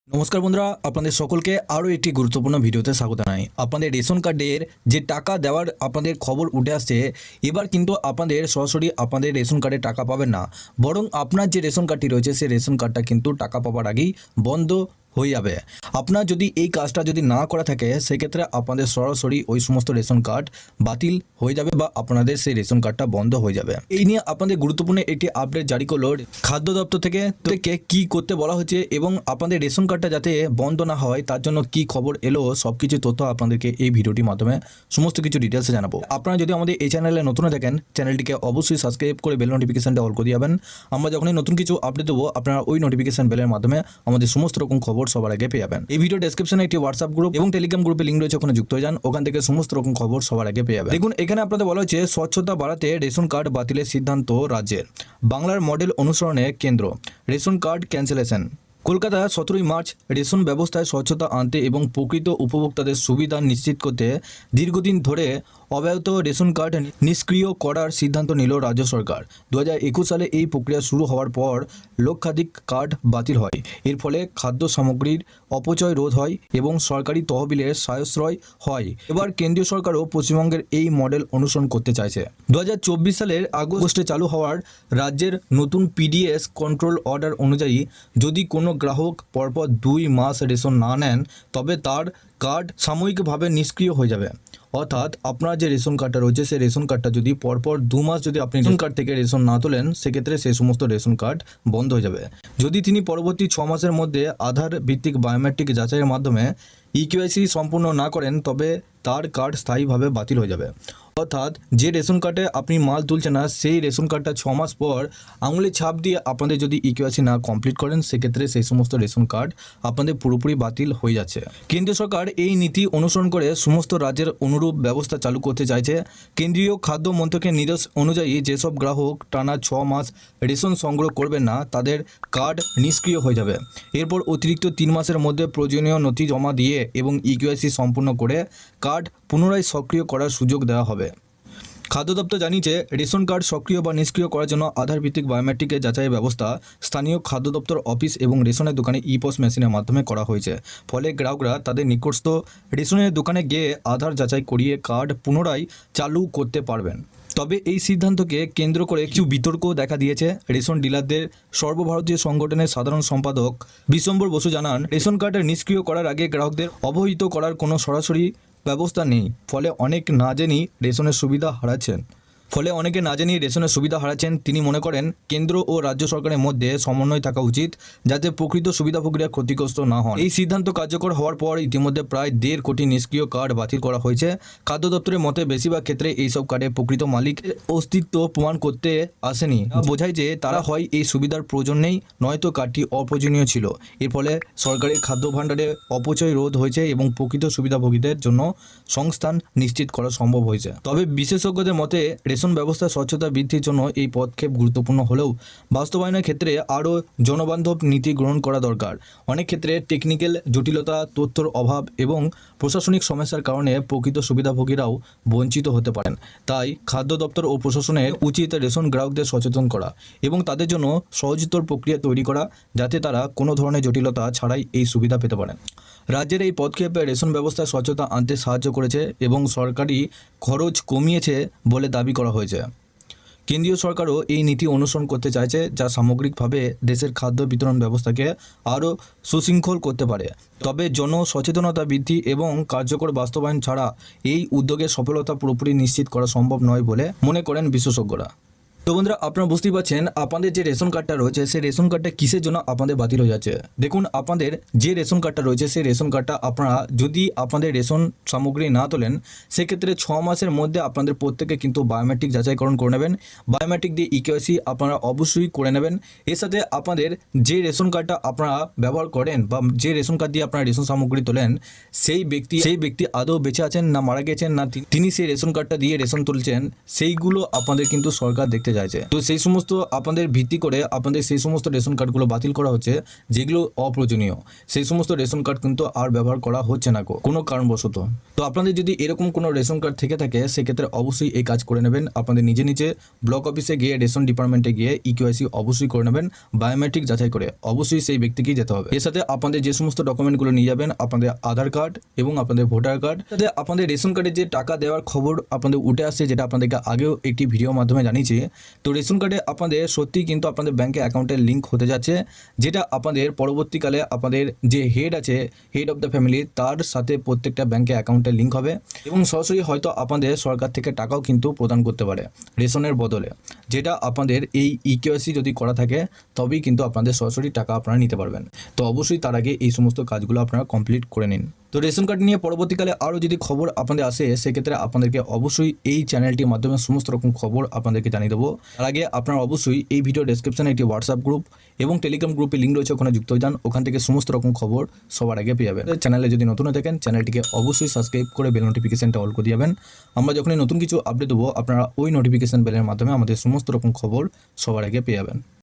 নমস্কার বন্ধুরা, আপনাদের সকলকে আরও একটি গুরুত্বপূর্ণ ভিডিওতে স্বাগত জানাই। আপনাদের রেশন কার্ডের যে টাকা দেওয়ার আপনাদের খবর উঠে আসছে, এবার কিন্তু আপনাদের সরাসরি আপনাদের রেশন কার্ডে টাকা পাবেন না, বরং আপনার যে রেশন কার্ডটি রয়েছে সেই রেশন কার্ডটা কিন্তু টাকা পাওয়ার আগেই বন্ধ হয়ে যাবে। আপনার যদি এই কাজটা যদি না করা থাকে, সেক্ষেত্রে আপনাদের সরাসরি ওই সমস্ত রেশন কার্ড বাতিল হয়ে যাবে বা আপনাদের সেই রেশন কার্ডটা বন্ধ হয়ে যাবে। এই নিয়ে আপনাদের গুরুত্বপূর্ণ একটি আপডেট জারি করলো খাদ্য দপ্তর থেকে কি করতে বলা হচ্ছে এবং আপনাদের রেশন কার্ডটা যাতে বন্ধ না হয় তার জন্য কি খবর এলো, সবকিছু তথ্য আপনাদেরকে এই ভিডিওটির মাধ্যমে সমস্ত কিছু ডিটেলসে জানাবো। আপনারা যদি আমাদের এই চ্যানেলে নতুন থাকেন, চ্যানেলটিকে অবশ্যই সাবস্ক্রাইব করে বেল নোটিফিকেশনটা অল করে যাবেন। আমরা যখনই নতুন কিছু আপডেট দেবো, আপনারা ওই নোটিফিকেশন বেলের মাধ্যমে আমাদের সমস্ত রকম খবর সবার আগে পেয়ে যাবেন। এই ভিডিও ডেসক্রিপশনে একটি হোয়াটসঅ্যাপ গ্রুপ এবং টেলিগ্রাম গ্রুপে লিঙ্ক রয়েছে, ওখানে যুক্ত হয়ে যান, ওখান থেকে সমস্ত রকম খবর সবার আগে পেয়ে যাবেন। দেখুন, এখানে আপনাদের বলা হচ্ছে স্বচ্ছতা বাড়াতে রেশন কার্ড বাতিলের সিদ্ধান্ত রাজ্যের, বাংলার মডেল অনুসরণে কেন্দ্র ration card cancellation. Kolkata 17 March ration ব্যবস্থায় স্বচ্ছতা আনতে এবং প্রকৃত উপভোক্তাদের সুবিধা নিশ্চিত করতে দীর্ঘদিন ধরে অব্যাহত রেশন কার্ড নিষ্ক্রিয় করার সিদ্ধান্ত নিল রাজ্য সরকার। 2021 সালে এই প্রক্রিয়া শুরু হওয়ার পর লক্ষাধিক কার্ড বাতিল হয়। এর ফলে খাদ্য সামগ্রীর অপচয় রোধ হয় এবং সরকারি তহবিলের সাশ্রয় হয়। এবার কেন্দ্রীয় সরকারও পশ্চিমবঙ্গের এই মডেল অনুসরণ করতে চাইছে। 2024 সালের আগস্টে চালু হওয়ার রাজ্যের নতুন পিডিএস কন্ট্রোল অর্ডার অনুযায়ী যদি কোনো গ্রাহক পরপর 2 মাস রেশন না নেন, তবে তার কার্ড সাময়িকভাবে নিষ্ক্রিয় হয়ে যাবে। অর্থাৎ আপনার যে রেশন কার্ডটা রয়েছে সেই রেশন কার্ডটা যদি পরপর 2 মাস যদি আপনি রেশন কার্ড থেকে রেশন না তোলেন, সেক্ষেত্রে সেই সমস্ত রেশন কার্ড বন্ধ হয়ে যাবে। যদি তিনি পরবর্তী 6 মাসের মধ্যে আধার ভিত্তিক বায়োমেট্রিক যাচাইয়ের মাধ্যমে ইকেওয়াইসি সম্পূর্ণ না করেন, তবে তার কার্ড স্থায়ীভাবে বাতিল হয়ে যাবে। অর্থাৎ যে রেশন কার্ডে আপনি মাল তুলছেন না, সেই রেশন কার্ডটা 6 মাস পর আঙুলে ছাপ দিয়ে আপনাদের যদি ইকেওয়াইসি না কমপ্লিট করেন, সেক্ষেত্রে সেই সমস্ত রেশন কার্ড আপনাদের পুরোপুরি বাতিল হয়ে যাচ্ছে। কেন্দ্রীয় সরকার এই নীতি অনুসরণ করে সমস্ত রাজ্যের অনুরূপ ব্যবস্থা চালু করতে চাইছে। কেন্দ্রীয় খাদ্য মন্ত্রকের নির্দেশ অনুযায়ী যেসব গ্রাহক টানা 6 মাস রেশন সংগ্রহ করবেন না, তাদের কার্ড নিষ্ক্রিয় হয়ে যাবে। এরপর অতিরিক্ত 3 মাসের মধ্যে প্রয়োজনীয় নথি জমা দিয়ে এবং ইকেওয়াইসি সম্পূর্ণ করে কার্ড পুনরায় সক্রিয় করার সুযোগ দেওয়া হবে। খাদ্য দপ্তর জানিয়েছে, রেশন কার্ড সক্রিয় বা নিষ্ক্রিয় করার জন্য আধার ভিত্তিক বায়োমেট্রিকের যাচাইয়ের ব্যবস্থা স্থানীয় খাদ্য দপ্তর অফিস এবং রেশনের দোকানে ইপস মেশিনের মাধ্যমে করা হয়েছে। ফলে গ্রাহকরা তাদের নিকটস্থ রেশনের দোকানে গিয়ে আধার যাচাই করিয়ে কার্ড পুনরায় চালু করতে পারবেন। তবে এই সিদ্ধান্তকে কেন্দ্র করে কিছু বিতর্ক দেখা দিয়েছে। রেশন ডিলারদের সর্বভারতীয় সংগঠনের সাধারণ সম্পাদক বিশ্বম্বর বসু জানান, রেশন কার্ডের নিষ্ক্রিয় করার আগে গ্রাহকদের অবহিত করার কোনো সরাসরি ব্যবস্থা নেই। ফলে অনেকে না জেনেই রেশনের সুবিধা হারাচ্ছেন। তিনি মনে করেন কেন্দ্র ও রাজ্য সরকারের মধ্যে সমন্বয় থাকা উচিত, যাতে প্রকৃত সুবিধাভোগীরা ক্ষতিগ্রস্ত না হন। এই সিদ্ধান্ত কার্যকর হওয়ার পর ইতিমধ্যে প্রায় 1.5 কোটি নিষ্ক্রিয় কার্ড বাতিল করা হয়েছে। খাদ্য দপ্তরের মতে বেশিরভাগ ক্ষেত্রে এইসব কার্ডের প্রকৃত মালিকের অস্তিত্ব প্রমাণ করতে আসেনি। বোঝায় যে তারা হয় এই সুবিধার প্রয়োজন নেই, নয়তো কার্ডটি অপ্রয়োজনীয় ছিল। এর ফলে সরকারের খাদ্য ভাণ্ডারে অপচয় রোধ হয়েছে এবং প্রকৃত সুবিধাভোগীদের জন্য সংস্থান নিশ্চিত করা সম্ভব হয়েছে। তবে বিশেষজ্ঞদের মতে রেশন ব্যবস্থা স্বচ্ছতা বৃদ্ধির জন্য এই পদক্ষেপ গুরুত্বপূর্ণ হলেও বাস্তবায়নের ক্ষেত্রে আরও জনবান্ধব নীতি গ্রহণ করা দরকার। অনেক ক্ষেত্রে টেকনিক্যাল জটিলতা, তথ্যর অভাব এবং প্রশাসনিক সমস্যার কারণে প্রকৃত সুবিধাভোগীরাও বঞ্চিত হতে পারেন। তাই খাদ্য দপ্তর ও প্রশাসনের উচিত রেশন গ্রাহকদের সচেতন করা এবং তাদের জন্য সহজতর প্রক্রিয়া তৈরি করা, যাতে তারা কোনো ধরনের জটিলতা ছাড়াই এই সুবিধা পেতে পারেন। রাজ্যের এই পদক্ষেপ রেশন ব্যবস্থায় স্বচ্ছতা আনতে সাহায্য করেছে এবং সরকারি খরচ কমিয়েছে বলে দাবি করা হয়েছে। কেন্দ্রীয় সরকারও এই নীতি অনুসরণ করতে চাইছে, যা সামগ্রিকভাবে দেশের খাদ্য বিতরণ ব্যবস্থাকে আরও সুশৃঙ্খল করতে পারে। তবে জনসচেতনতা বৃদ্ধি এবং কার্যকর বাস্তবায়ন ছাড়া এই উদ্যোগের সফলতা পুরোপুরি নিশ্চিত করা সম্ভব নয় বলে মনে করেন বিশেষজ্ঞরা। তো বন্ধুরা, আপনারা বুঝতেই পারছেন আপনাদের যে রেশন কার্ডটা রয়েছে সেই রেশন কার্ডটা কিসের জন্য আপনাদের বাতিল হয়ে যাচ্ছে। দেখুন, আপনাদের যে রেশন কার্ডটা রয়েছে সেই রেশন কার্ডটা আপনারা যদি আপনাদের রেশন সামগ্রী না তোলেন, সেক্ষেত্রে 6 মাসের মধ্যে আপনাদের প্রত্যেকে কিন্তু বায়োমেট্রিক যাচাইকরণ করে নেবেন। বায়োমেট্রিক দিয়ে ইকেওয়াইসি আপনারা অবশ্যই করে নেবেন। এর সাথে আপনাদের যে রেশন কার্ডটা আপনারা ব্যবহার করেন বা যে রেশন কার্ড দিয়ে আপনারা রেশন সামগ্রী তোলেন, সেই ব্যক্তি আদৌ বেঁচে আছেন না মারা গেছেন, না তিনি সেই রেশন কার্ডটা দিয়ে রেশন তুলছেন, সেইগুলো আপনাদের কিন্তু সরকার দেখতে যাচ্ছে। তো সেই সমস্ত আপনাদের ভিত্তি করে আপনাদের সেই সমস্ত রেশন কার্ডগুলো বাতিল করা হচ্ছে যেগুলো অপ্রয়োজনীয়। সেই সমস্ত রেশন কার্ড কিন্তু আর ব্যবহার করা হচ্ছে না কোনো কারণবশত। তো আপনাদের যদি এরকম কোনো রেশন কার্ড থেকে থাকে সেক্ষেত্রে অবশ্যই এই কাজ করে নেবেন। আপনাদের নিজে নিজে ব্লক অফিসে গিয়ে রেশন ডিপার্টমেন্টে গিয়ে ইকেওয়াইসি অবশ্যই করে নেবেন, বায়োমেট্রিক যাচাই করে অবশ্যই সেই ব্যক্তিকেই যেতে হবে। এর সাথে আপনাদের যে সমস্ত ডকুমেন্টগুলো নিয়ে যাবেন, আপনাদের আধার কার্ড এবং আপনাদের ভোটার কার্ড, সাথে আপনাদের রেশন কার্ডে যে টাকা দেওয়ার খবর আপনাদের উঠে আসছে, যেটা আপনাদেরকে আগেও একটি ভিডিও মাধ্যমে জানিয়েছি। তো রেশন কার্ডে আপনাদের সত্যিই কিন্তু আপনাদের ব্যাংকে অ্যাকাউন্টের লিঙ্ক হতে যাচ্ছে, যেটা আপনাদের পরবর্তীকালে আপনাদের যে হেড আছে, হেড অফ দ্য ফ্যামিলি, তার সাথে প্রত্যেকটা ব্যাংকে অ্যাকাউন্টের লিঙ্ক হবে এবং সরাসরি হয়তো আপনাদের সরকার থেকে টাকাও কিন্তু প্রদান করতে পারে রেশনের বদলে, যেটা আপনাদের এই ইকেওয়াইসি যদি করা থাকে তবেই কিন্তু আপনাদের সরাসরি টাকা আপনারা নিতে পারবেন। তো অবশ্যই তার আগে এই সমস্ত কাজগুলো আপনারা কমপ্লিট করে নিন। তো রেশন কার্ড নিয়ে পরবর্তীকালে আরও যদি খবর আপনাদের আসে সেক্ষেত্রে আপনাদেরকে অবশ্যই এই চ্যানেলটির মাধ্যমে সমস্ত রকম খবর আপনাদেরকে জানিয়ে দেবো। তার আগে আপনারা অবশ্যই এই ভিডিও ডেসক্রিপশনে একটি হোয়াটসঅ্যাপ গ্রুপ এবং টেলিগ্রাম গ্রুপে লিঙ্ক রয়েছে, ওখানে যুক্ত হয়ে যান। ওখান থেকে সমস্ত রকম খবর সবার আগে পেয়ে যাবেন। চ্যানেলে যদি নতুন হয়ে থাকেন চ্যানেলটিকে অবশ্যই সাবস্ক্রাইব করে বেল নোটিফিকেশনটা অল করে দিবেন। আমরা যখনই নতুন কিছু আপডেট দেবো আপনারা ওই নোটিফিকেশন বেলের মাধ্যমে আমাদের সমস্ত রকম খবর সবার আগে পেয়ে যাবেন।